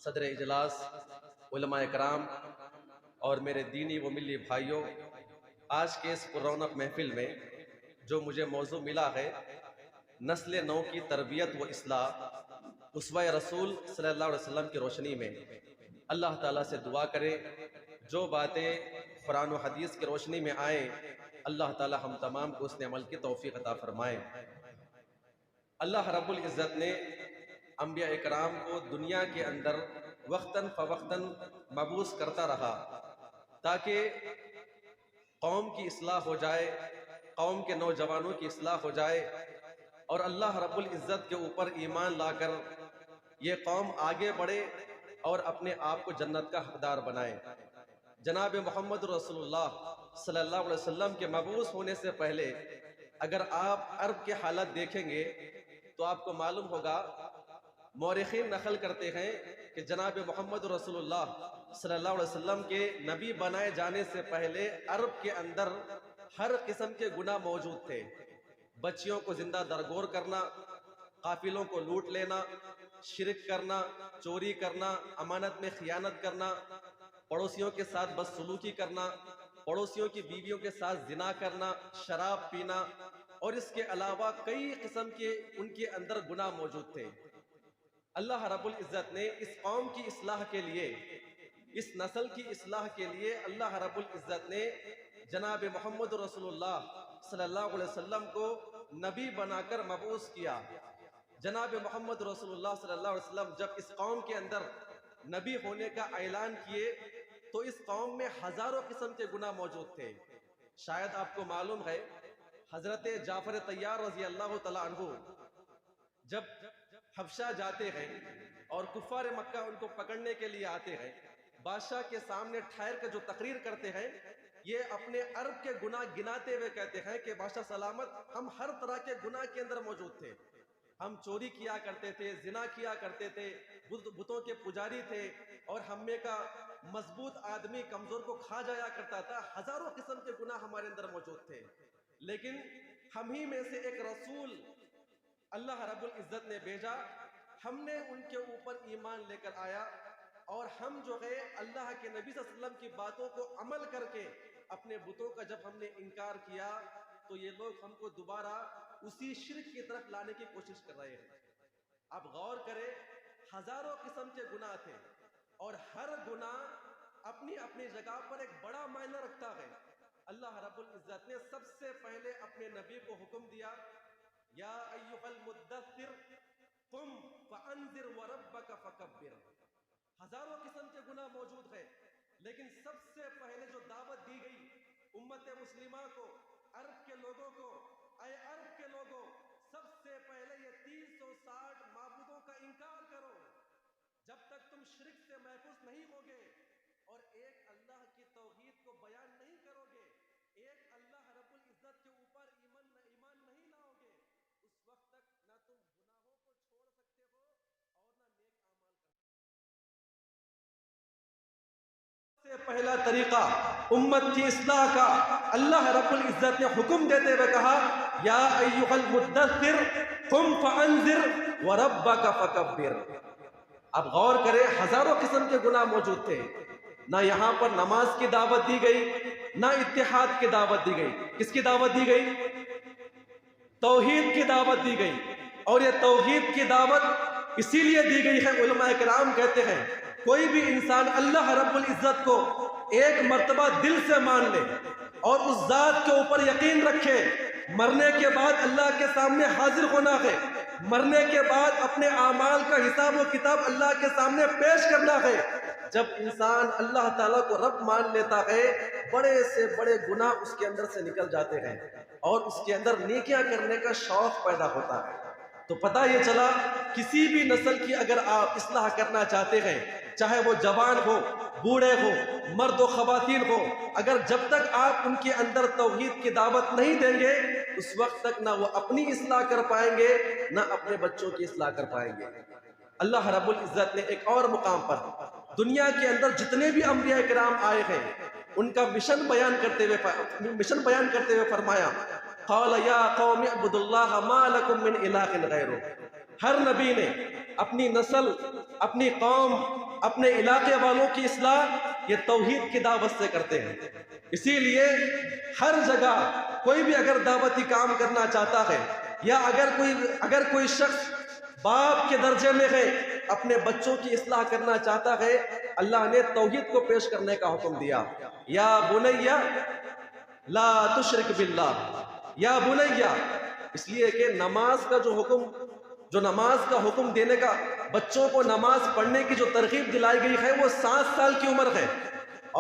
صدر اجلاس، علماء کرام اور میرے دینی و ملی بھائیوں، آج کے اس پررونق محفل میں جو مجھے موضوع ملا ہے نسل نو کی تربیت و اصلاح، اسوہ رسول صلی اللہ علیہ وسلم کی روشنی میں اللہ تعالیٰ سے دعا کرے جو باتیں قرآن و حدیث کی روشنی میں آئیں اللہ تعالیٰ ہم تمام کو اس نے عمل کی توفیق عطا فرمائے۔ اللہ رب العزت نے انبیاء اکرام کو دنیا کے اندر وقتاً فوقتاً مبعوث کرتا رہا تاکہ قوم کی اصلاح ہو جائے، قوم کے نوجوانوں کی اصلاح ہو جائے اور اللہ رب العزت کے اوپر ایمان لا کر یہ قوم آگے بڑھے اور اپنے آپ کو جنت کا حقدار بنائے۔ جناب محمد رسول اللہ صلی اللہ علیہ وسلم کے مبعوث ہونے سے پہلے اگر آپ عرب کے حالت دیکھیں گے تو آپ کو معلوم ہوگا، مورخین نقل کرتے ہیں کہ جناب محمد رسول اللہ صلی اللہ علیہ وسلم کے نبی بنائے جانے سے پہلے عرب کے اندر ہر قسم کے گناہ موجود تھے۔ بچیوں کو زندہ درگور کرنا، قافلوں کو لوٹ لینا، شرک کرنا، چوری کرنا، امانت میں خیانت کرنا، پڑوسیوں کے ساتھ بدسلوکی کرنا، پڑوسیوں کی بیویوں کے ساتھ زنا کرنا، شراب پینا اور اس کے علاوہ کئی قسم کے ان کے اندر گناہ موجود تھے۔ اللہ رب العزت نے اس قوم کی اصلاح کے لیے، اس نسل کی اصلاح کے لیے اللہ رب العزت نے جناب محمد رسول اللہ صلی اللہ علیہ وسلم کو نبی بنا کر مبعوث کیا۔ جناب محمد رسول اللہ صلی اللہ علیہ وسلم جب اس قوم کے اندر نبی ہونے کا اعلان کیے تو اس قوم میں ہزاروں قسم کے گناہ موجود تھے۔ شاید آپ کو معلوم ہے حضرت جعفر طیار رضی اللہ تعالیٰ عنہ جب حبشہ جاتے ہیں اور کفار مکہ ان کو پکڑنے کے لیے آتے ہیں، بادشاہ کے سامنے ٹھہر کے جو تقریر کرتے ہیں یہ اپنے عرب کے گناہ گناتے ہوئے کہتے ہیں کہ بادشاہ سلامت، ہم ہر طرح کے گناہ کے اندر موجود تھے، ہم چوری کیا کرتے تھے، زنا کیا کرتے تھے، بتوں کے پجاری تھے اور ہم میں کا مضبوط آدمی کمزور کو کھا جایا کرتا تھا، ہزاروں قسم کے گناہ ہمارے اندر موجود تھے، لیکن ہم ہی میں سے ایک رسول اللہ رب العزت نے بھیجا، ہم نے ان کے اوپر ایمان لے کر آیا اور ہم جو ہے اللہ کے نبی صلی اللہ علیہ وسلم کی باتوں کو عمل کر کے اپنے بتوں کا جب ہم نے انکار کیا تو یہ لوگ ہم کو دوبارہ اسی شرک کی طرف لانے کی کوشش کر رہے ہیں۔ اب غور کریں، ہزاروں قسم کے گناہ تھے اور ہر گناہ اپنی اپنی جگہ پر ایک بڑا معنی رکھتا ہے۔ اللہ رب العزت نے سب سے پہلے اپنے نبی کو حکم دیا، یا ایھا المدثر قم فانذر وربک فکبر۔ ہزاروں قسم کے گناہ موجود ہیں لیکن سب سے پہلے جو دعوت دی گئی امت مسلمہ کو، عرب کے لوگوں کو، اے عرب کے لوگوں، سب سے پہلے یہ 360 معبودوں کا انکار کرو۔ جب تک تم شرک سے محفوظ نہیں ہوگے اور ایک اللہ کی توحید کو بیان نہیں کرو گے، ایک اللہ رب العزت کے اوپر ایمان نہیں لاؤ گے، اس وقت تک نہ تم گناہوں کو چھوڑ سکتے ہو اور نہ نیک اعمال کر سکتے ہو۔ سے پہلا طریقہ امت کی اصلاح کا اللہ رب العزت نے حکم دیتے ہوئے کہا، یا ایھا المدثر قم فانذر وربک فکبر۔ اب غور کریں، ہزاروں قسم کے گناہ موجود تھے، نہ یہاں پر نماز کی دعوت دی گئی، نہ اتحاد کی دعوت دی گئی۔ کس کی دعوت دی گئی؟ توحید کی دعوت دی گئی، اور یہ توحید کی دعوت اسی لیے دی گئی ہے، علماء کرام کہتے ہیں کوئی بھی انسان اللہ رب العزت کو ایک مرتبہ دل سے مان لے اور اس ذات کے اوپر یقین رکھے، مرنے کے بعد اللہ کے سامنے حاضر ہونا ہے، مرنے کے بعد اپنے اعمال کا حساب و کتاب اللہ کے سامنے پیش کرنا ہے۔ جب انسان اللہ تعالیٰ کو رب مان لیتا ہے، بڑے سے بڑے گناہ اس کے اندر سے نکل جاتے ہیں اور اس کے اندر نیکیاں کرنے کا شوق پیدا ہوتا ہے۔ تو پتہ یہ چلا، کسی بھی نسل کی اگر آپ اصلاح کرنا چاہتے ہیں، چاہے وہ جوان ہو، بوڑھے ہو، مرد و خواتین ہو، اگر جب تک آپ ان کے اندر توحید کی دعوت نہیں دیں گے، اس وقت تک نہ وہ اپنی اصلاح کر پائیں گے نہ اپنے بچوں کی اصلاح کر پائیں گے۔ اللہ رب العزت نے ایک اور مقام پر دنیا کے اندر جتنے بھی انبیاء کرام آئے ہیں ان کا مشن بیان کرتے ہوئے فرمایا، قال یا قوم اعبدوا اللہ ما لکم من الہ غیرہ۔ ہر نبی نے اپنی نسل، اپنی قوم اپنے علاقے والوں کی اصلاح یہ توحید کی دعوت سے کرتے ہیں۔ اسی لیے ہر جگہ کوئی بھی اگر دعوتی کام کرنا چاہتا ہے یا اگر کوئی شخص باپ کے درجے میں ہے اپنے بچوں کی اصلاح کرنا چاہتا ہے، اللہ نے توحید کو پیش کرنے کا حکم دیا۔ یا بنیا لا تشرک باللہ، یا بنیا، اس لیے کہ نماز کا جو نماز کا حکم دینے کا، بچوں کو نماز پڑھنے کی جو ترغیب دلائی گئی ہے وہ 7 سال کی عمر ہے،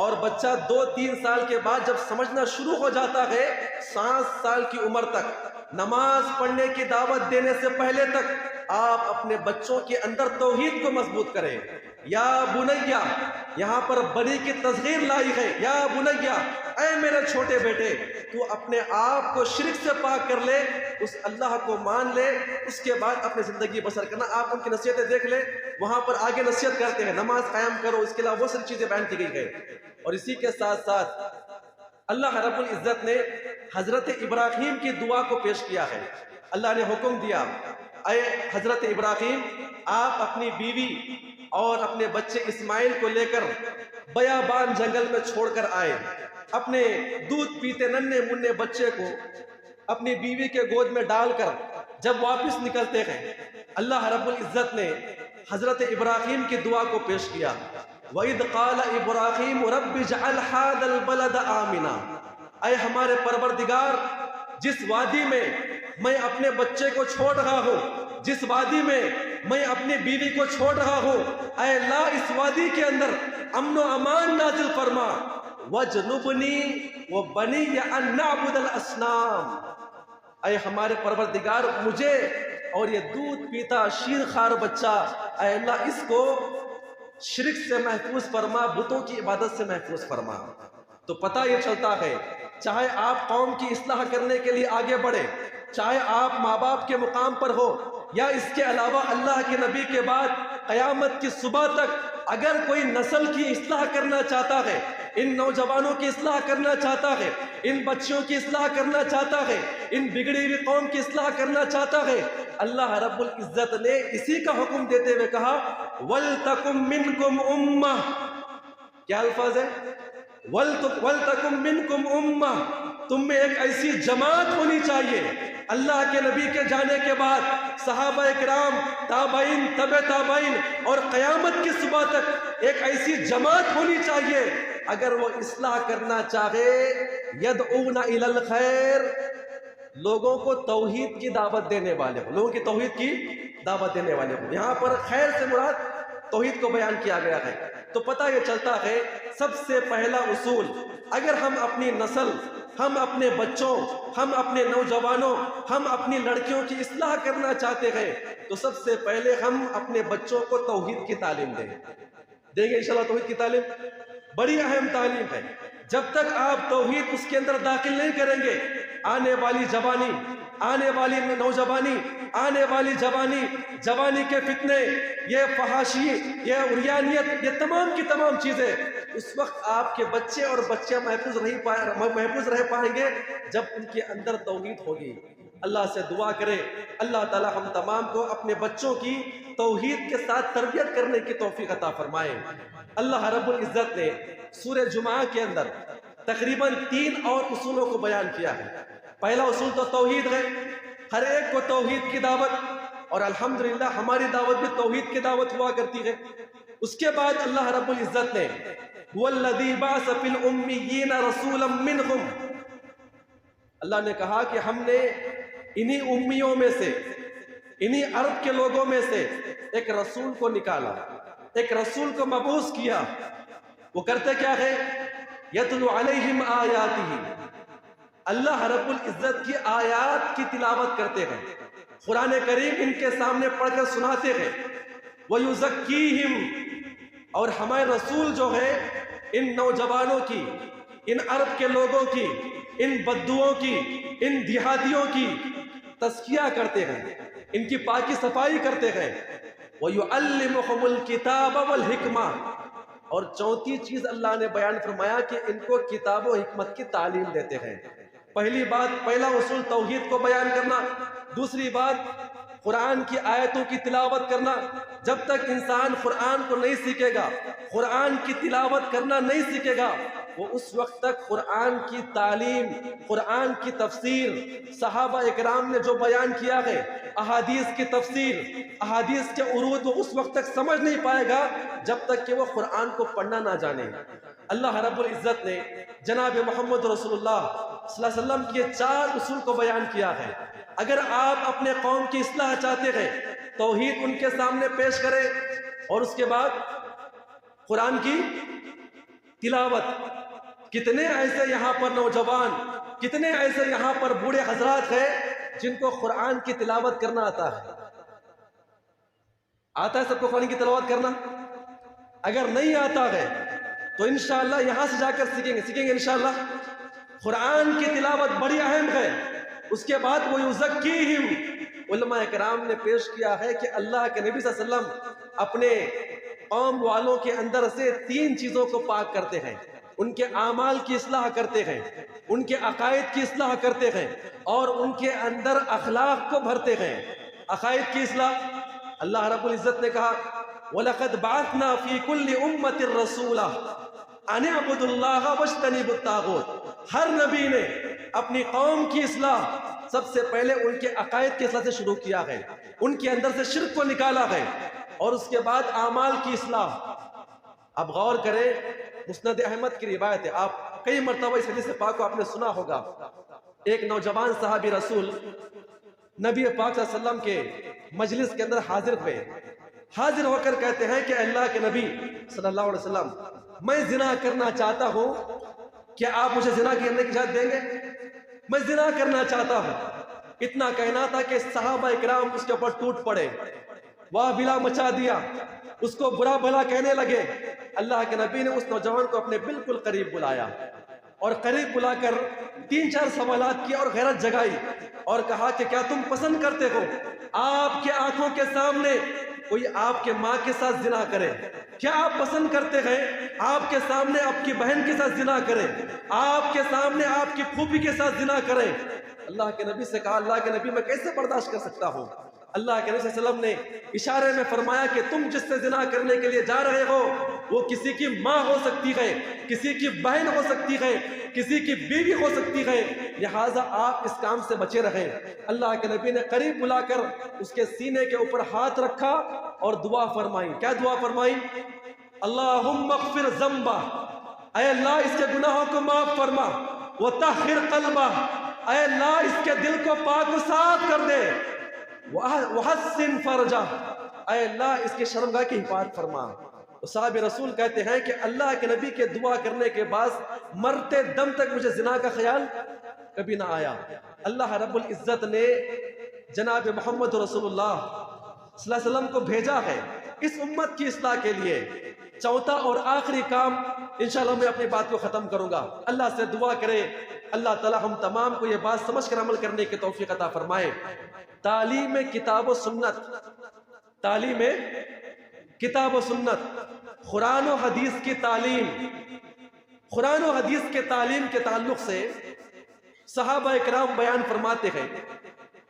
اور بچہ 2-3 سال کے بعد جب سمجھنا شروع ہو جاتا ہے 7 سال کی عمر تک نماز پڑھنے کی دعوت دینے سے پہلے تک آپ اپنے بچوں کے اندر توحید کو مضبوط کریں۔ یا بنیا، یہاں پر بنی کی تصغیر لائی ہے، یا بنیا، اے میرے چھوٹے بیٹے، تو اپنے آپ کو شرک سے پاک کر لے، اس اللہ کو مان لے، اس کے بعد اپنی زندگی بسر کرنا۔ آپ ان کی نصیحتیں دیکھ لیں، وہاں پر آگے نصیحت کرتے ہیں نماز قائم کرو، اس کے علاوہ وہ ساری چیزیں بیان کی گئی ہے۔ اور اسی کے ساتھ ساتھ اللہ رب العزت نے حضرت ابراہیم کی دعا کو پیش کیا ہے۔ اللہ نے حکم دیا، اے حضرت ابراہیم، آپ اپنی بیوی اور اپنے بچے اسماعیل کو لے کر بیابان جنگل میں چھوڑ کر آئے۔ اپنے دودھ پیتے ننھے منھے بچے کو اپنی بیوی کے گود میں ڈال کر جب واپس نکلتے ہیں، اللہ رب العزت نے حضرت ابراہیم کی دعا کو پیش کیا۔ وَإِذْ قَالَ إِبْرَاهِيمُ رَبِّ اجْعَلْ هَٰذَا الْبَلَدَ آمِنًا، اے ہمارے پروردگار، جس وادی میں میں اپنے بچے کو چھوڑ رہا ہوں، جس وادی میں میں اپنی بیوی کو چھوڑ رہا ہوں، اے اللہ اس وادی کے اندر امن و امان نازل فرما۔ وَاجْنُبْنِي وَبَنِيَّ أَن نَّعْبُدَ الْأَصْنَامَ، اے ہمارے پروردگار، مجھے اور یہ دودھ پیتا شیر خوار بچہ، اے اللہ اس کو شرک سے محفوظ فرما، بتوں کی عبادت سے محفوظ فرما۔ تو پتہ یہ چلتا ہے چاہے آپ قوم کی اصلاح کرنے کے لیے آگے بڑھے، چاہے آپ ماں باپ کے مقام پر ہو یا اس کے علاوہ اللہ کے نبی کے بعد قیامت کی صبح تک اگر کوئی نسل کی اصلاح کرنا چاہتا ہے، ان نوجوانوں کی اصلاح کرنا چاہتا ہے، ان بچیوں کی اصلاح کرنا چاہتا ہے، ان بگڑی ہوئی قوم کی اصلاح کرنا چاہتا ہے، اللہ رب العزت نے اسی کا حکم دیتے ہوئے کہا وَلْتَكُمْ مِنْكُمْ أُمَّةٌ، کیا الفاظ ہے؟ وَلْتَكُمْ مِنْكُمْ أُمَّةٌ، تم میں ایک ایسی جماعت ہونی چاہیے۔ اللہ کے نبی کے جانے کے بعد صحابہ کرام، تابعین، تبع تابعین اور قیامت کی صبح تک ایک ایسی جماعت ہونی چاہیے اگر وہ اصلاح کرنا چاہے، یدعون الی الخیر، لوگوں کو توحید کی دعوت دینے والے ہوں، لوگوں کی توحید کی دعوت دینے والے ہوں۔ یہاں پر خیر سے مراد توحید کو بیان کیا گیا ہے۔ تو پتہ یہ چلتا ہے سب سے پہلا اصول، اگر ہم اپنی نسل، ہم اپنے بچوں، ہم اپنے نوجوانوں، ہم اپنی لڑکیوں کی اصلاح کرنا چاہتے ہیں تو سب سے پہلے ہم اپنے بچوں کو توحید کی تعلیم دیں گے انشاءاللہ۔ توحید کی تعلیم بڑی اہم تعلیم ہے۔ جب تک آپ توحید اس کے اندر داخل نہیں کریں گے، آنے والی جوانی، آنے والی نوجوانی، آنے والی جوانی کے فتنے، یہ فحاشی، یہ عریانیت، یہ تمام کی تمام چیزیں اس وقت آپ کے بچے اور بچیاں محفوظ رہ پائیں گے جب ان کے اندر توحید ہوگی۔ اللہ سے دعا کرے اللہ تعالی ہم تمام کو اپنے بچوں کی توحید کے ساتھ تربیت کرنے کی توفیق عطا فرمائے۔ اللہ رب العزت نے سورہ جمعہ کے اندر تقریباً 3 اور اصولوں کو بیان کیا ہے۔ پہلا اصول تو توحید ہے، ہر ایک کو توحید کی دعوت، اور الحمدللہ ہماری دعوت بھی توحید کی دعوت ہوا کرتی ہے۔ اس کے بعد اللہ رب العزت نے وَالَّذِي بَعَثَ فِي الْأُمِّيِّينَ رَسُولًا مِّنْهُمْ، اللہ نے کہا کہ ہم نے انہی امیوں میں سے، انہی عرب کے لوگوں میں سے ایک رسول کو نکالا، ایک رسول کو مبعوث کیا۔ وہ کرتے کیا ہے؟ یتلو علیہم آیاتہ، اللہ رب العزت کی آیات کی تلاوت کرتے ہیں، قرآن کریم ان کے سامنے پڑھ کر سناتے ہیں۔ وَيُزَكِّيهِمْ، اور ہمارے رسول جو ہے ان نوجوانوں کی، ان عرب کے لوگوں کی، ان بدوؤں کی، ان دیہاتیوں کی تزکیہ کرتے ہیں، ان کی پاکی صفائی کرتے ہیں۔ وَيُعَلِّمُهُمُ الْكِتَابَ وَالْحِكْمَةَ، اور چوتھی چیز اللہ نے بیان فرمایا کہ ان کو کتاب و حکمت کی تعلیم دیتے ہیں۔ پہلی بات، پہلا اصول توحید کو بیان کرنا، دوسری بات قرآن کی آیتوں کی تلاوت کرنا، جب تک انسان قرآن کو نہیں سیکھے گا، قرآن کی تلاوت کرنا نہیں سیکھے گا، وہ اس وقت تک قرآن کی تعلیم، قرآن کی تفسیر، صحابہ اکرام نے جو بیان کیا ہے، احادیث کی تفسیر، احادیث کے عروج، وہ اس وقت تک سمجھ نہیں پائے گا جب تک کہ وہ قرآن کو پڑھنا نہ جانے۔ اللہ رب العزت نے جناب محمد رسول اللہ صلی اللہ علیہ وسلم کے 4 اصول کو بیان کیا ہے۔ اگر آپ اپنے قوم کی اصلاح چاہتے ہیں، توحید ان کے سامنے پیش کریں، اور اس کے بعد قرآن کی تلاوت۔ کتنے ایسے یہاں پر نوجوان، کتنے ایسے یہاں پر بوڑھے حضرات ہیں جن کو قرآن کی تلاوت کرنا آتا ہے؟ آتا ہے سب کو قرآن کی تلاوت کرنا؟ اگر نہیں آتا ہے تو انشاءاللہ یہاں سے جا کر سیکھیں گے انشاءاللہ۔ قرآن کی تلاوت بڑی اہم ہے۔ اس کے بعد وہ یزکیہم، علماء کرام نے پیش کیا ہے کہ اللہ کے نبی صلی اللہ علیہ وسلم اپنے قوم والوں کے اندر سے 3 چیزوں کو پاک کرتے ہیں۔ ان کے اعمال کی اصلاح کرتے ہیں، ان کے عقائد کی اصلاح کرتے ہیں، اور ان کے اندر اخلاق کو بھرتے ہیں۔ عقائد کی اصلاح، اللہ رب العزت نے کہا وَلَقَدْ بَعَثْنَا فِي كُلِّ أُمَّةٍ رَسُولًا أَنِ اعْبُدُوا اللَّهَ وَاجْتَنِبُوا الطَّاغُوتَ۔ ہر نبی نے اپنی قوم کی اصلاح سب سے پہلے ان کے عقائد کی اصلاح سے شروع کیا ہے، ان کے اندر سے شرک کو نکالا ہے، اور اس کے بعد اعمال کی اصلاح۔ اب غور کریں، مسند احمد کی روایت ہے، آپ کئی مرتبہ اس حدیث پاک کو آپ نے سنا ہوگا۔ ایک نوجوان صحابی رسول نبی پاک صلی اللہ علیہ وسلم کے مجلس کے اندر حاضر ہوئے، حاضر ہو کر کہتے ہیں کہ اللہ کے نبی صلی اللہ علیہ وسلم، میں زنا کرنا چاہتا ہوں، کیا آپ مجھے زنا کرنے کی اجازت دیں گے؟ میں زنا کرنا چاہتا ہوں۔ اتنا کہنا تھا کہ صحابہ اکرام اس کے اوپر ٹوٹ پڑے، واہ بلا مچا دیا، اس کو برا بھلا کہنے لگے۔ اللہ کے نبی نے اس نوجوان کو اپنے بالکل قریب بلایا، اور قریب بلا کر 3-4 سوالات کیے اور غیرت جگائی، اور کہا کہ کیا تم پسند کرتے ہو آپ کے آنکھوں کے سامنے کوئی آپ کے ماں کے ساتھ زنا کرے؟ کیا آپ پسند کرتے ہیں آپ کے سامنے آپ کی بہن کے ساتھ زنا کرے، آپ کے سامنے آپ کی پھوپھی کے ساتھ زنا کرے؟ اللہ کے نبی سے کہا اللہ کے نبی میں کیسے برداشت کر سکتا ہوں؟ اللہ کے نبی صلی اللہ علیہ وسلم نے اشارے میں فرمایا کہ تم جس سے زنا کرنے کے لیے جا رہے ہو وہ کسی کی ماں ہو سکتی ہے، کسی کی بہن ہو سکتی ہے، کسی کی بیوی ہو سکتی ہے، لہٰذا آپ اس کام سے بچے رہیں۔ اللہ کے نبی نے قریب بلا کر اس کے سینے کے اوپر ہاتھ رکھا اور دعا فرمائی۔ کیا دعا فرمائی؟ اللہم اغفر ذنبہ، اے اللہ اس کے گناہوں کو معاف فرما، وطہر قلبہ، اے اللہ اس کے دل کو پاک و صاف کر دے، وحسن فرجہ، اے اللہ اس کے شرمگاہ کی حفاظت فرما۔ صحابہ رسول کہتے ہیں کہ اللہ کے نبی کے دعا کرنے کے بعد مرتے دم تک مجھے زنا کا خیال کبھی نہ آیا۔ اللہ رب العزت نے جناب محمد رسول اللہ صلی اللہ علیہ وسلم کو بھیجا ہے اس امت کی اصلاح کے لیے۔ چوتھا اور آخری کام، انشاءاللہ میں اپنی بات کو ختم کروں گا، اللہ سے دعا کرے اللہ تعالی ہم تمام کو یہ بات سمجھ کر عمل کرنے کی توفیق عطا فرمائے۔ تعلیم کتاب و سنت، تعلیم کتاب و سنت، قرآن و حدیث کی تعلیم، قرآن و حدیث کے تعلیم کے تعلق سے صحابہ اکرام بیان فرماتے ہیں۔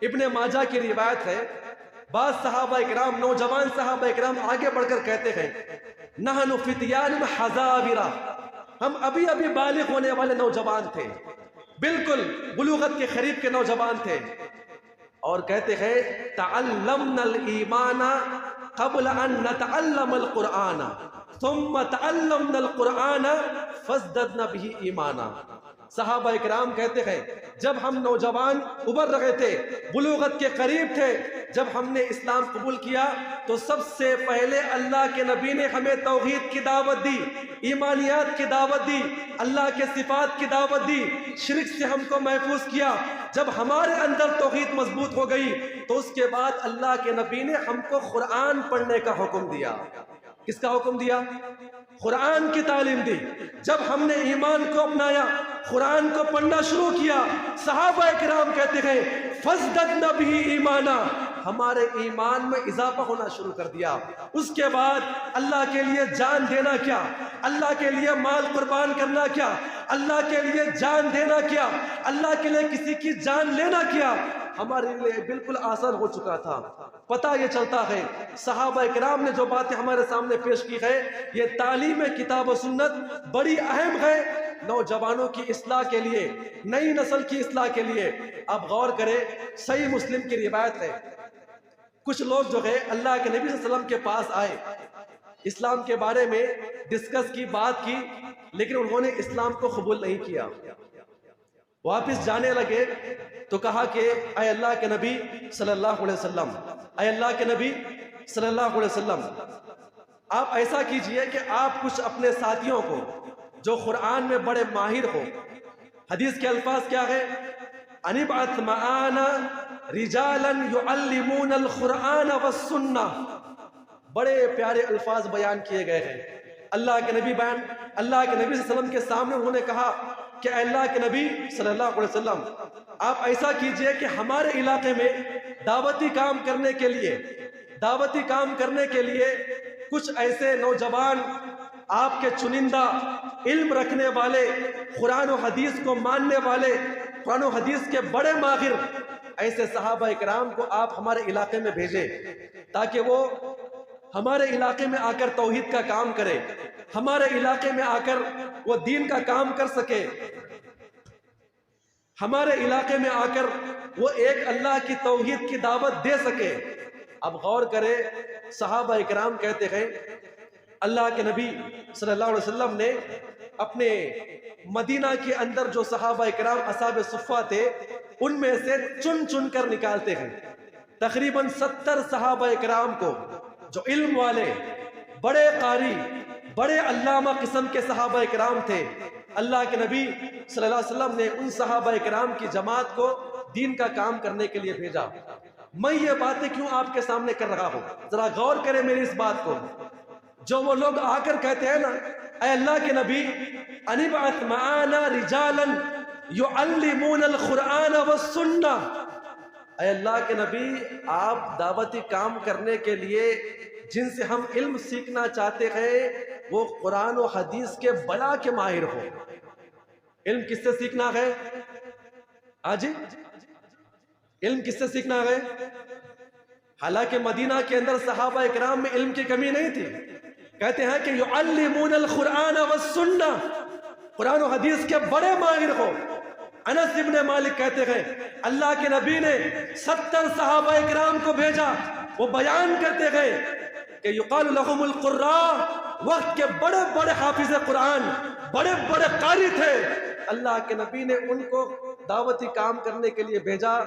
ابن ماجہ کی روایت ہے، بعض صحابہ اکرام، نوجوان صحابہ اکرام آگے بڑھ کر کہتے ہیں نحن فتیان حذاورہ، ہم ابھی ابھی بالغ ہونے والے نوجوان تھے، بالکل بلوغت کے قریب کے نوجوان تھے، اور کہتے ہیں تعلمنا الایمان قبل ان نتعلم القرآن ثم تعلمنا القرآن فازددنا به ایمانا۔ صحابہ اکرام کہتے ہیں جب ہم نوجوان ابھر رہے تھے، بلوغت کے قریب تھے، جب ہم نے اسلام قبول کیا تو سب سے پہلے اللہ کے نبی نے ہمیں توحید کی دعوت دی، ایمانیات کی دعوت دی، اللہ کے صفات کی دعوت دی، شرک سے ہم کو محفوظ کیا۔ جب ہمارے اندر توحید مضبوط ہو گئی تو اس کے بعد اللہ کے نبی نے ہم کو قرآن پڑھنے کا حکم دیا۔ کس کا حکم دیا؟ قرآن کی تعلیم دی۔ جب ہم نے ایمان کو اپنایا، قرآن کو پڑھنا شروع کیا، صحابہ اکرام کہتے ہیں فازددنا به ایمانا، ہمارے ایمان میں اضافہ ہونا شروع کر دیا۔ اس کے بعد اللہ کے لیے جان دینا کیا، اللہ کے لیے مال قربان کرنا کیا، اللہ کے لیے جان دینا کیا، اللہ کے لیے کسی کی جان لینا کیا، ہمارے لیے بالکل آسان ہو چکا تھا۔ پتہ یہ چلتا ہے صحابہ کرام نے جو باتیں ہمارے سامنے پیش کی ہے، یہ تعلیم کتاب و سنت بڑی اہم ہے نوجوانوں کی اصلاح کے لیے، نئی نسل کی اصلاح کے لیے۔ آپ غور کریں، صحیح مسلم کی روایت ہے، کچھ لوگ جو ہے اللہ کے نبی صلی اللہ علیہ وسلم کے پاس آئے، اسلام کے بارے میں ڈسکس کی، بات کی، لیکن انہوں نے اسلام کو قبول نہیں کیا۔ واپس جانے لگے تو کہا کہ اے اللہ کے نبی صلی اللہ علیہ وسلم، اے اللہ کے نبی صلی اللہ علیہ وسلم، آپ ایسا کیجئے کہ آپ کچھ اپنے ساتھیوں کو جو قرآن میں بڑے ماہر ہو، حدیث کے الفاظ کیا ہے؟ انبعث معانا رجالا يعلمون القرآن والسنہ، بڑے پیارے الفاظ بیان کیے گئے ہیں۔ اللہ کے نبی صلی اللہ علیہ وسلم کے سامنے انہوں نے کہا کہ اے اللہ کے نبی صلی اللہ علیہ وسلم، آپ ایسا کیجئے کہ ہمارے علاقے میں دعوتی کام کرنے کے لیے کچھ ایسے نوجوان، آپ کے چنندہ، علم رکھنے والے، قرآن و حدیث کو ماننے والے، قرآن و حدیث کے بڑے ماہر، ایسے صحابہ اکرام کو آپ ہمارے علاقے میں بھیجیں تاکہ وہ ہمارے علاقے میں آ کر توحید کا کام کرے، ہمارے علاقے میں آ کر وہ دین کا کام کر سکے، ہمارے علاقے میں آ کر وہ ایک اللہ کی توحید کی دعوت دے سکے۔ اب غور کرے، صحابہ اکرام کہتے ہیں اللہ کے نبی صلی اللہ علیہ وسلم نے اپنے مدینہ کے اندر جو صحابہ اکرام اصحاب صفہ تھے، ان میں سے چن چن کر نکالتے ہیں تقریباً 70 صحابہ اکرام کو، جو علم والے، بڑے قاری، بڑے علامہ قسم کے صحابہ اکرام تھے۔ اللہ کے نبی صلی اللہ علیہ وسلم نے ان صحابہ اکرام کی جماعت کو دین کا کام کرنے کے لیے بھیجا۔ میں یہ باتیں کیوں آپ کے سامنے کر رہا ہوں؟ ذرا غور کریں میری اس بات کو۔ جو وہ لوگ آ کر کہتے ہیں نا اے اللہ کے نبی انبعث معانا رجالا يعلمون القرآن والسنہ، اے اللہ کے نبی آپ دعوتی کام کرنے کے لیے جن سے ہم علم سیکھنا چاہتے ہیں وہ قرآن و حدیث کے بڑا کے ماہر ہو۔ علم کس سے سیکھنا ہے؟ آجی علم کس سے سیکھنا ہے؟ حالانکہ مدینہ کے اندر صحابہ اکرام میں علم کی کمی نہیں تھی۔ کہتے ہیں کہ یعلمون القرآن والسنہ، قرآن و حدیث کے بڑے ماہر ہو۔ انس ابن مالک کہتے ہیں اللہ کے نبی نے 70 صحابہ اکرام کو بھیجا، وہ بیان کرتے گئے کہ یقال لهم القراء، وقت کے بڑے بڑے حافظ قرآن، بڑے بڑے قاری تھے، اللہ کے نبی نے ان کو دعوتی کام کرنے کے لیے بھیجا،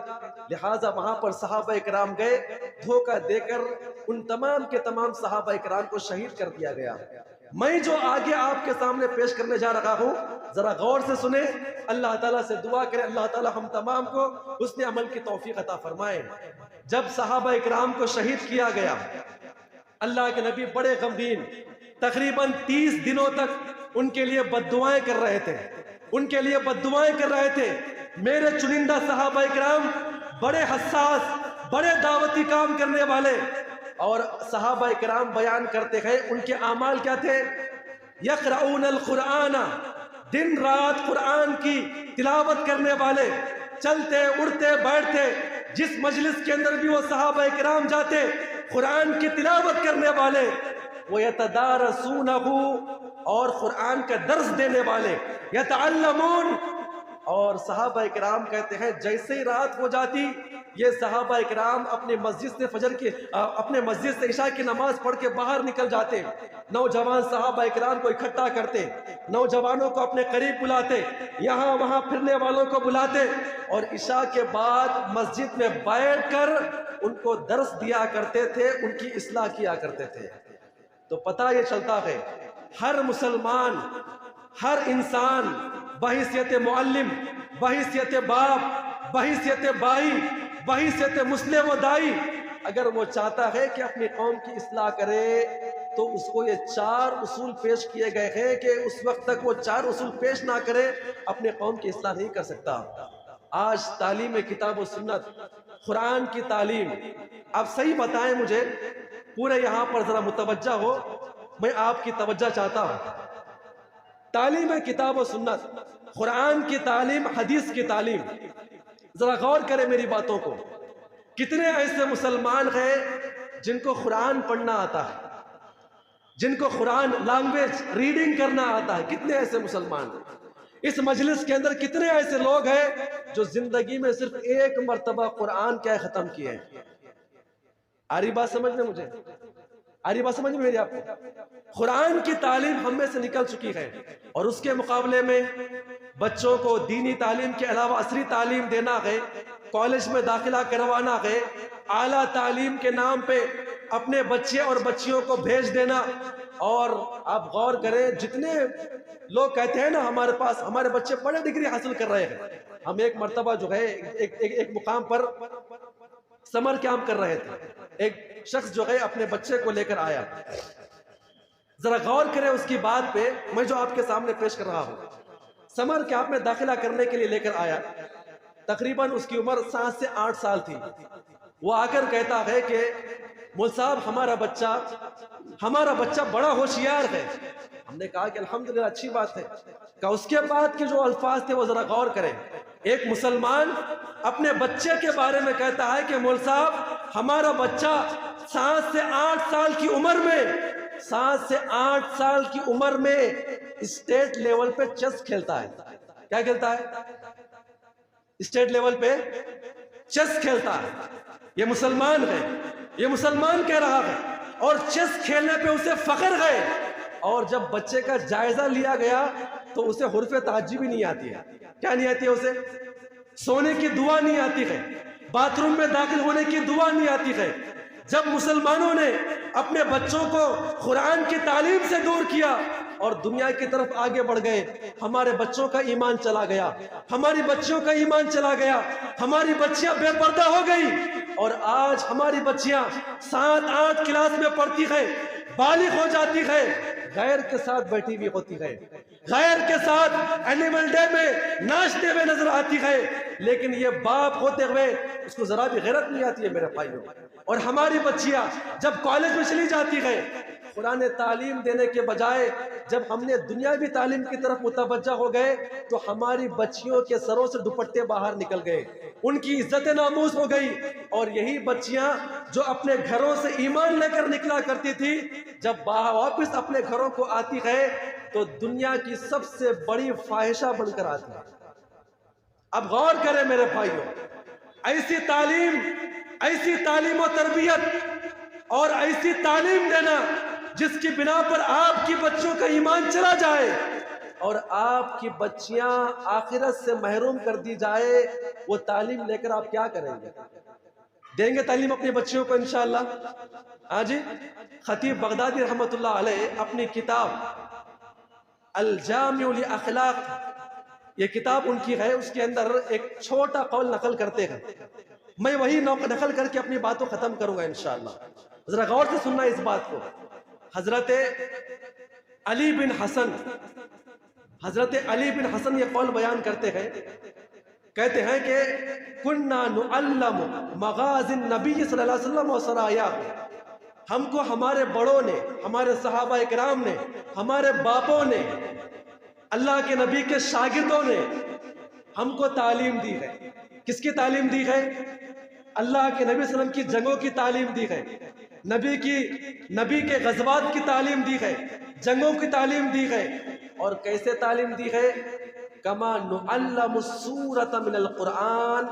لہٰذا وہاں پر صحابہ اکرام گئے، دھوکہ دے کر ان تمام کے تمام صحابہ اکرام کو شہید کر دیا گیا۔ میں جو آگے آپ کے سامنے پیش کرنے جا رہا ہوں ذرا غور سے سنیں، اللہ تعالیٰ سے دعا کریں اللہ تعالیٰ ہم تمام کو حسن عمل کی توفیق عطا فرمائے۔ جب صحابہ اکرام کو شہید کیا گیا، اللہ کے نبی بڑے غمگین تقریباً 30 دنوں تک ان کے لیے بد دعائیں کر رہے تھے، ان کے لیے بد دعائیں کر رہے تھے۔ میرے چنندہ صحابہ اکرام بڑے حساس، بڑے دعوتی کام کرنے والے، اور صحابہ اکرام بیان کرتے ہیں ان کے اعمال کیا تھے؟ یقرؤون القرآن، دن رات قرآن کی تلاوت کرنے والے، چلتے اڑتے بیٹھتے جس مجلس کے اندر بھی وہ صحابہ اکرام جاتے قرآن کی تلاوت کرنے والے، وہ یتدارسونہ، اور قرآن کا درس دینے والے، یتعلمون، اور صحابہ اکرام کہتے ہیں جیسے ہی رات ہو جاتی یہ صحابہ اکرام اپنے مسجد سے عشاء کی نماز پڑھ کے باہر نکل جاتے، نوجوان صحابہ اکرام کو اکٹھا کرتے، نوجوانوں کو اپنے قریب بلاتے، یہاں وہاں پھرنے والوں کو بلاتے، اور عشاء کے بعد مسجد میں بیٹھ کر ان کو درس دیا کرتے تھے، ان کی اصلاح کیا کرتے تھے۔ تو پتہ یہ چلتا ہے ہر مسلمان، ہر انسان بحیثیت معلم، بحیثیت باپ، بحیثیت بھائی، بحیثیت مسلم و دائی، اگر وہ چاہتا ہے کہ اپنی قوم کی اصلاح کرے تو اس کو یہ 4 اصول پیش کیے گئے ہیں کہ اس وقت تک وہ 4 اصول پیش نہ کرے اپنے قوم کی اصلاح نہیں کر سکتا۔ آج تعلیم کتاب و سنت، قرآن کی تعلیم، آپ صحیح بتائیں مجھے، پورے یہاں پر ذرا متوجہ ہو، میں آپ کی توجہ چاہتا ہوں۔ تعلیم کتاب و سنت، قرآن کی تعلیم، حدیث کی تعلیم، ذرا غور کریں میری باتوں کو. کتنے ایسے مسلمان ہیں جن کو قرآن پڑھنا آتا ہے، جن کو قرآن لینگویج ریڈنگ کرنا آتا ہے؟ کتنے ایسے مسلمان ہیں؟ اس مجلس کے اندر کتنے ایسے لوگ ہیں جو زندگی میں صرف ایک مرتبہ قرآن کیا ختم کیے ہیں؟ آ رہی بات سمجھ میں مجھے؟ آ رہی بات سمجھ میں میری آپ کو؟ قرآن کی تعلیم ہم میں سے نکل چکی ہے، اور اس کے مقابلے میں بچوں کو دینی تعلیم کے علاوہ عصری تعلیم دینا ہے، کالج میں داخلہ کروانا ہے، اعلیٰ تعلیم کے نام پہ اپنے بچے اور بچیوں کو بھیج دینا. اور آپ غور کریں، جتنے لوگ کہتے ہیں نا ہمارے بچے بڑے ڈگری حاصل کر رہے ہیں. ہم ایک مرتبہ جو ہے ایک مقام پر سمر کیمپ کر رہے تھے، ایک شخص جو ہے اپنے بچے کو لے کر آیا. ذرا غور کریں اس کی بات پہ، میں جو آپ کے سامنے پیش کر رہا ہوں. سمر کیمپ میں داخلہ کرنے کے لیے لے کر آیا، تقریباً اس کی عمر 7 سے 8 سال تھی. وہ آ کر کہتا ہے کہ مول صاحب ہمارا بچہ بڑا ہوشیار ہے. ہم نے کہا کہ الحمدللہ اچھی بات ہے. کہ اس کے بعد کے جو الفاظ تھے وہ ذرا غور کریں. ایک مسلمان اپنے بچے کے بارے میں کہتا ہے کہ مول صاحب ہمارا بچہ 7 سے 8 سال کی عمر میں اسٹیٹ لیول پہ چیس کھیلتا ہے. کیا کھیلتا ہے؟ اسٹیٹ لیول پہ چیس کھیلتا ہے. یہ مسلمان ہے، یہ مسلمان کہہ رہا ہے، اور چیس کھیلنے پہ اسے فخر ہے. اور جب بچے کا جائزہ لیا گیا تو اسے حرف تعجب بھی نہیں آتی ہے. کیا نہیں آتی ہے اسے؟ سونے کی دعا نہیں آتی ہے، باتھ روم میں داخل ہونے کی دعا نہیں آتی ہے. جب مسلمانوں نے اپنے بچوں کو قرآن کی تعلیم سے دور کیا اور دنیا کی طرف آگے بڑھ گئے، ہمارے بچوں کا ایمان چلا گیا، ہماری بچیوں کا ایمان چلا گیا، ہماری بچیاں بے پردہ ہو گئی. اور آج ہماری بچیاں 7-8 کلاس میں پڑھتی ہیں، بالغ ہو جاتی ہے، غیر کے ساتھ بیٹھی ہوئی ہوتی ہے، غیر کے ساتھ اینیمل ڈے میں ناچتے ہوئے نظر آتی ہے. لیکن یہ باپ ہوتے ہوئے اس کو ذرا بھی غیرت نہیں آتی ہے میرے بھائیوں. اور ہماری بچیاں جب کالج میں چلی جاتی ہے، قرآن تعلیم دینے کے بجائے جب ہم نے دنیاوی تعلیم کی طرف متوجہ ہو گئے تو ہماری بچیوں کے سروں سے دوپٹے باہر نکل گئے، ان کی عزت ناموس ہو گئی. اور یہی بچیاں جو اپنے گھروں سے ایمان لے کر نکلا کرتی تھی، جب واپس اپنے گھروں کو آتی ہے تو دنیا کی سب سے بڑی فاحشہ بن کر آتی ہے. اب غور کریں میرے بھائیوں، ایسی تعلیم و تربیت اور ایسی تعلیم دینا جس کی بنا پر آپ کی بچوں کا ایمان چلا جائے اور آپ کی بچیاں آخرت سے محروم کر دی جائے، وہ تعلیم لے کر آپ کیا کریں گے؟ دیں گے تعلیم اپنی بچیوں کو انشاءاللہ؟ ہاں جی. خطیب بغدادی رحمت اللہ علیہ اپنی کتاب الجامع لاخلاق، یہ کتاب ان کی ہے، اس کے اندر ایک چھوٹا قول نقل کرتے ہیں. میں وہی نقل کر کے اپنی بات کو ختم کروں گا انشاءاللہ. ذرا غور سے سننا اس بات کو. حضرت علی بن حسن یہ قول بیان کرتے ہیں، کہتے ہیں کہ کننا نعلم مغازی النبی صلی اللہ علیہ وسلم و سرایاہ، ہم کو ہمارے بڑوں نے، ہمارے صحابہ اکرام نے، ہمارے باپوں نے، اللہ کے نبی کے شاگردوں نے ہم کو تعلیم دی ہے. کس کی تعلیم دی ہے؟ اللہ کے نبی صلی اللہ علیہ وسلم کی جنگوں کی تعلیم دی ہے، نبی کے غزوات کی تعلیم دی ہے، جنگوں کی تعلیم دی ہے. اور کیسے تعلیم دی ہے؟ کما نعلم السورۃ من القرآن،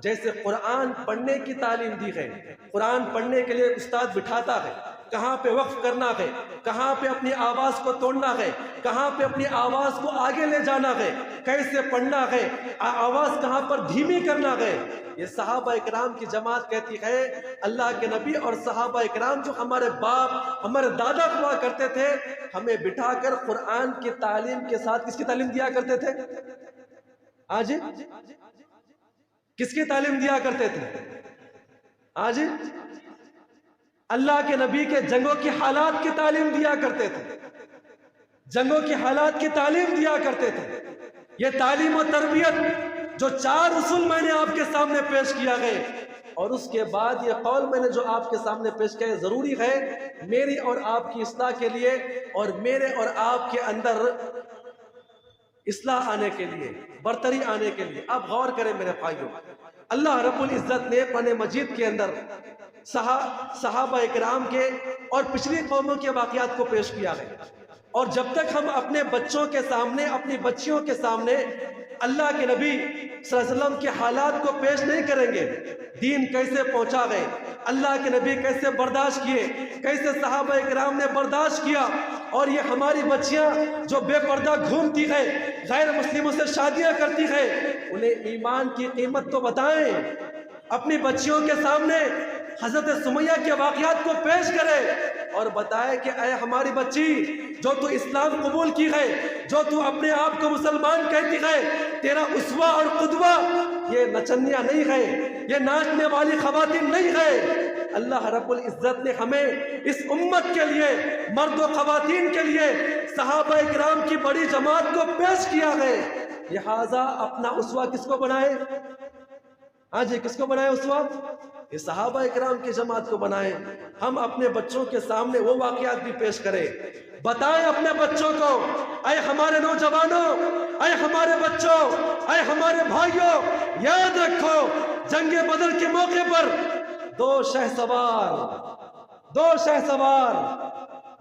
جیسے قرآن پڑھنے کی تعلیم دی ہے. قرآن پڑھنے کے لیے استاد بٹھاتا ہے، کہاں پہ وقف کرنا ہے، کہاں پہ اپنی آواز کو توڑنا ہے، کہاں پہ اپنی آواز کو آگے لے جانا ہے، کیسے پڑھنا ہے، آواز کہاں پر دھیمی کرنا ہے. یہ صحابہ اکرام کی جماعت کہتی ہے اللہ کے نبی اور صحابہ اکرام جو ہمارے باپ ہمارے دادا ہوا کرتے تھے، ہمیں بٹھا کر قرآن کی تعلیم کے ساتھ کس کی تعلیم دیا کرتے تھے؟ آج کس کی تعلیم دیا کرتے تھے؟ آج اللہ کے نبی کے جنگوں کی حالات کی تعلیم دیا کرتے تھے، جنگوں کی حالات کی تعلیم دیا کرتے تھے. یہ تعلیم و تربیت جو 4 اصول میں نے آپ کے سامنے پیش کیا ہے، اور اس کے بعد یہ قول میں نے جو آپ کے سامنے پیش کیا ہے، ضروری ہے میری اور آپ کی اصلاح کے لیے اور میرے اور آپ کے اندر اصلاح آنے کے لیے، برتری آنے کے لیے. آپ غور کریں میرے بھائیوں، اللہ رب العزت نے قرآن مجید کے اندر صحابہ اکرام کے اور پچھلی قوموں کے واقعات کو پیش کیا ہے، اور جب تک ہم اپنے بچوں کے سامنے، اپنی بچیوں کے سامنے اللہ کے نبی صلی اللہ علیہ وسلم کے حالات کو پیش نہیں کریں گے، دین کیسے پہنچا گئے، اللہ کے نبی کیسے برداشت کیے، کیسے صحابہ اکرام نے برداشت کیا، اور یہ ہماری بچیاں جو بے پردہ گھومتی ہے، غیر مسلموں سے شادیاں کرتی ہے، انہیں ایمان کی قیمت تو بتائیں، اپنی بچیوں کے سامنے حضرت سمیہ کے واقعات کو پیش کرے اور بتائے کہ اے ہماری بچی، جو تو اسلام قبول کی ہے، جو تو اپنے آپ کو مسلمان کہتی ہے، تیرا اسوہ اور قدوہ یہ نچنیاں نہیں ہے، یہ ناچنے والی خواتین نہیں ہے۔ اللہ رب العزت نے ہمیں اس امت کے لیے، مرد و خواتین کے لیے صحابہ اکرام کی بڑی جماعت کو پیش کیا ہے، لہٰذا اپنا اسوہ کس کو بنائے؟ ہاں جی، کس کو بنائے اسوہ؟ یہ صحابہ اکرام کی جماعت کو بنائیں۔ ہم اپنے بچوں کے سامنے وہ واقعات بھی پیش کریں، بتائیں اپنے بچوں کو، اے ہمارے نوجوانوں، اے ہمارے بچوں، اے ہمارے بھائیوں، یاد رکھو جنگ بدر کے موقع پر دو شہسوار،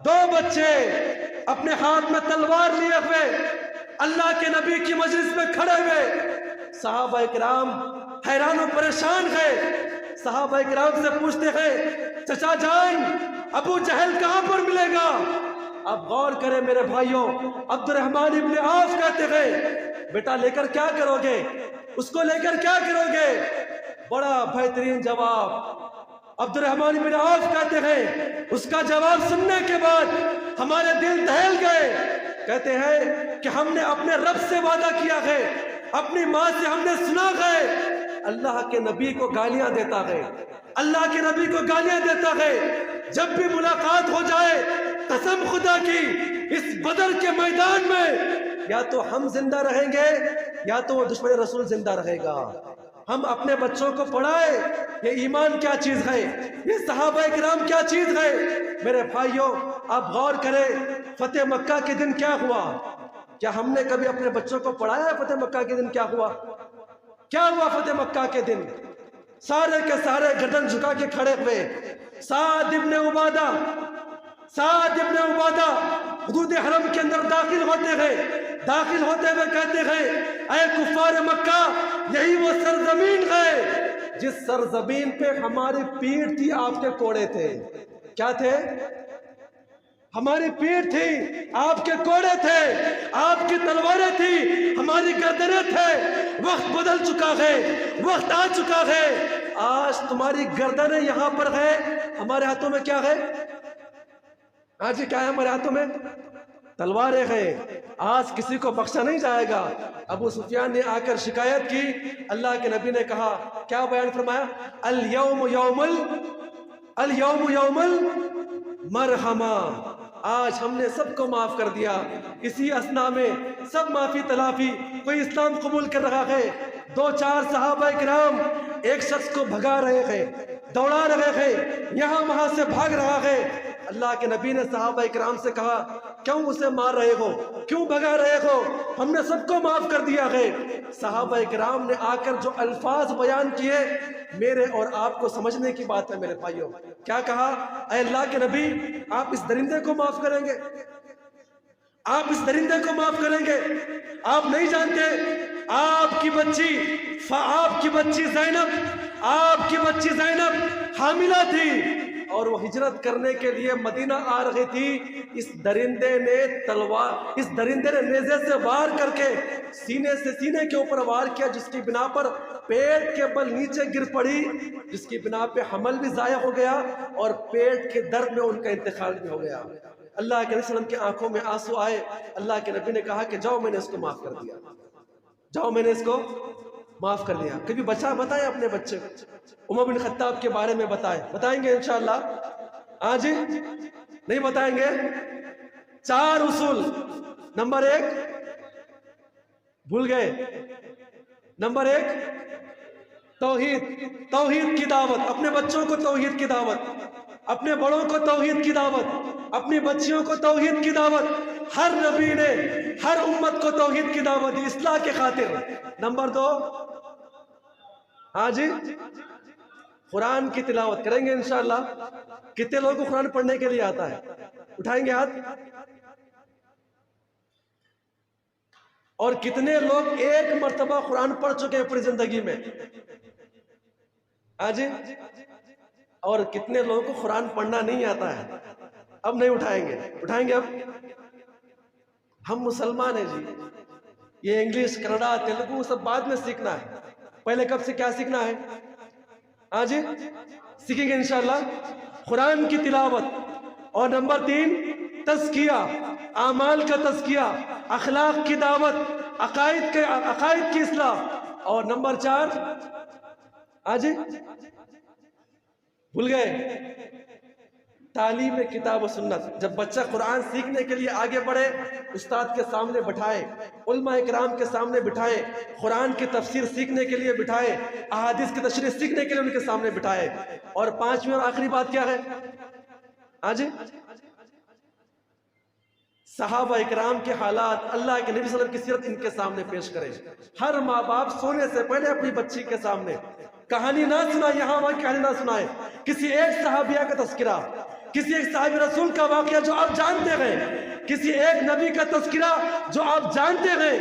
دو بچے اپنے ہاتھ میں تلوار لیے ہوئے اللہ کے نبی کی مجلس میں کھڑے ہوئے، صحابہ اکرام حیران و پریشان ہے، صحابہ اکرام سے پوچھتے ہیں چچا جان ابو جہل کہاں پر ملے گا؟ اب غور کریں میرے بھائیوں، عبد الرحمن ابن عوف کہتے ہیں بیٹا لے کر کیا کرو گے، اس کو لے کر کیا کرو گے؟ بڑا بہترین جواب عبد الرحمن ابن عوف کہتے ہیں، اس کا جواب سننے کے بعد ہمارے دل دہل گئے، کہتے ہیں کہ ہم نے اپنے رب سے وعدہ کیا ہے، اپنی ماں سے ہم نے سنا ہے، اللہ کے نبی کو گالیاں دیتا ہے، اللہ کے نبی کو گالیاں دیتا ہے، جب بھی ملاقات ہو جائے قسم خدا کی اس بدر کے میدان میں یا تو ہم زندہ رہیں گے یا تو وہ دشمن رسول زندہ رہے گا۔ ہم اپنے بچوں کو پڑھائیں یہ ایمان کیا چیز ہے، یہ صحابہ اکرام کیا چیز ہے۔ میرے بھائیوں آپ غور کریں فتح مکہ کے دن کیا ہوا، کیا ہم نے کبھی اپنے بچوں کو پڑھایا ہے فتح مکہ کے دن کیا ہوا؟ کیا ہوا فتح مکہ کے دن؟ سارے کے سارے گردن جھکا کے کھڑے ہوئے، سعد ابن عبادہ حدود حرم کے اندر داخل ہوتے ہوئے کہتے ہیں اے کفار مکہ، یہی وہ سرزمین ہے جس سرزمین پہ ہماری پیٹھ تھی، آپ کے کوڑے تھے۔ کیا تھے؟ ہماری پیٹھ تھی، آپ کے کوڑے تھے، آپ کی تلواریں تھی، ہماری گردنیں تھے۔ وقت بدل چکا ہے، وقت آ چکا ہے، آج تمہاری گردنیں یہاں پر ہے، ہمارے ہاتھوں میں کیا ہے؟ آج کیا ہے ہمارے ہاتھوں میں؟ تلواریں ہیں۔ آج کسی کو بخشا نہیں جائے گا۔ ابو سفیان نے آ کر شکایت کی، اللہ کے نبی نے کہا، کیا بیان فرمایا؟ اليوم یوم المرحمہ، آج ہم نے سب کو معاف کر دیا۔ اسی اثنا میں سب معافی تلافی، کوئی اسلام قبول کر رہا ہے، دو چار صحابہ اکرام ایک شخص کو بھگا رہے ہیں، دوڑا رہے ہیں، یہاں وہاں سے بھاگ رہا ہے۔ اللہ کے نبی نے صحابہ اکرام سے کہا، کیوں اسے مار رہے ہو، کیوں بھگا رہے ہو؟ ہم نے سب کو معاف کر دیا ہے۔ صحابہ اکرام نے آ کر جو الفاظ بیان کیے، میرے اور آپ کو سمجھنے کی بات ہے میرے بھائیوں۔ کیا کہا؟ اے اللہ کے نبی، آپ اس درندے کو معاف کریں گے؟ آپ اس درندے کو معاف کریں گے؟ آپ نہیں جانتے آپ کی بچی زینب حاملہ تھی اور وہ ہجرت کرنے کے لیے مدینہ آ رہی تھی۔ اس درندے نے نیزے سے وار کر کے سینے کے اوپر وار کیا، جس کی بنا پر پیٹ کے بل نیچے گر پڑی، جس کی بنا پہ حمل بھی ضائع ہو گیا اور پیٹ کے درد میں ان کا انتقال بھی ہو گیا۔ اللہ کے وسلم کی آنکھوں میں آنسو آئے۔ اللہ کے نبی نے کہا کہ جاؤ میں نے اس کو معاف کر دیا، جاؤ میں نے اس کو معاف کر دیا۔ کبھی بتائیں اپنے بچے عمر بن خطاب کے بارے میں بتائیں گے انشاءاللہ؟ ہاں جی، نہیں بتائیں گے؟ 4 اصول۔ نمبر 1 بھول گئے؟ نمبر 1 توحید کی دعوت، اپنے بچوں کو توحید کی دعوت، اپنے بڑوں کو توحید کی دعوت، اپنی بچیوں کو توحید کی دعوت۔ ہر نبی نے ہر امت کو توحید کی دعوت دی اصلاح کے خاطر۔ نمبر 2 ہاں جی، قرآن کی تلاوت کریں گے انشاءاللہ. کتنے لوگوں کو قرآن پڑھنے کے لیے آتا ہے؟ اٹھائیں گے ہاتھ. اور کتنے لوگ ایک مرتبہ قرآن پڑھ چکے ہیں اپنی زندگی میں؟ ہاں جی. اور کتنے لوگوں کو قرآن پڑھنا نہیں آتا ہے؟ اب نہیں اٹھائیں گے. اٹھائیں گے اب. ہم مسلمان ہیں جی. یہ انگلش، کنڑا، تیلگو سب بعد میں سیکھنا ہے. پہلے کب سے کیا سیکھنا ہے؟ ہاں جی، سیکھیں گے انشاءاللہ. قرآن کی تلاوت. اور نمبر 3 تزکیہ، اعمال کا تزکیہ، اخلاق کی دعوت، عقائد کی اصلاح. اور نمبر 4 ہاں جی بھول گئے، تعلیم کتاب و سنت. جب بچہ قرآن سیکھنے کے لیے آگے بڑھے، استاد کے سامنے بٹھائے، علماء اکرام کے سامنے بٹھائے، قرآن کی تفسیر سیکھنے کے لیے بٹھائے، احادیث کی تشریح سیکھنے کے لیے ان کے سامنے بٹھائے. اور 5ویں اور آخری بات کیا ہے؟ ہاں جی، صحابہ اکرام کے حالات، اللہ کے نبی صلی اللہ علیہ وسلم کی سیرت ان کے سامنے پیش کریں. ہر ماں باپ سونے سے پہلے اپنی بچی کے سامنے کہانی نہ سنائے، یہاں وہاں کہانی نہ سنائے. کسی ایک صحابیہ کا تذکرہ، کسی ایک صحابی رسول کا واقعہ جو آپ جانتے ہیں، کسی ایک نبی کا تذکرہ جو آپ جانتے ہیں،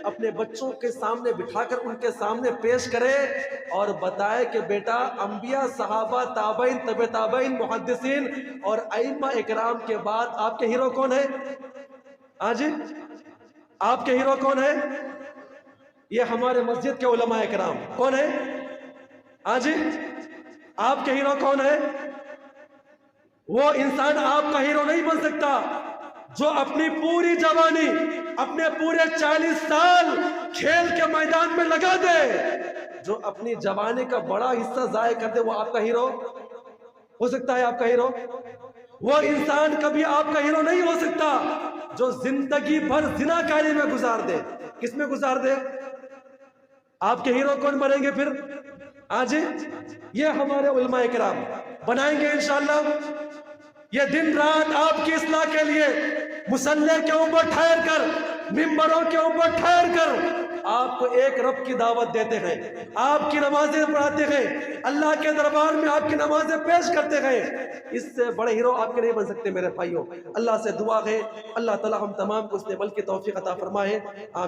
اپنے بچوں کے سامنے بٹھا کر ان کے سامنے پیش کرے اور بتائے کہ بیٹا، انبیاء، صحابہ، تابعین، تبع تابعین، محدثین اور ائمہ اکرام کے بعد آپ کے ہیرو کون ہے؟ ہاں جی، آپ کے ہیرو کون ہے؟ یہ ہمارے مسجد کے علماء اکرام. کون ہے؟ ہاں جی، آپ کے ہیرو کون ہے؟ وہ انسان آپ کا ہیرو نہیں بن سکتا جو اپنی پوری جوانی، اپنے پورے 40 سال کھیل کے میدان میں لگا دے. جو اپنی جوانی کا بڑا حصہ ضائع کر دے، وہ آپ کا ہیرو ہو سکتا ہے؟ آپ کا ہیرو وہ انسان کبھی آپ کا ہیرو نہیں ہو سکتا جو زندگی بھر زنا کاری میں گزار دے. کس میں گزار دے؟ آپ کے ہیرو کون بنیں گے پھر؟ ہاں جی، یہ ہمارے علماء کرام بنائیں گے انشاءاللہ. یہ دن رات آپ کی اصلاح کے لیے مصلی کے اوپر ٹھہر کر، ممبروں کے اوپر ٹھہر کر آپ کو ایک رب کی دعوت دیتے ہیں، آپ کی نمازیں پڑھاتے ہیں، اللہ کے دربار میں آپ کی نمازیں پیش کرتے ہیں. اس سے بڑے ہیرو آپ کے نہیں بن سکتے میرے بھائیوں. اللہ سے دعا ہے اللہ تعالی ہم تمام کو اس نے عمل کی توفیق عطا فرمائے. آمین.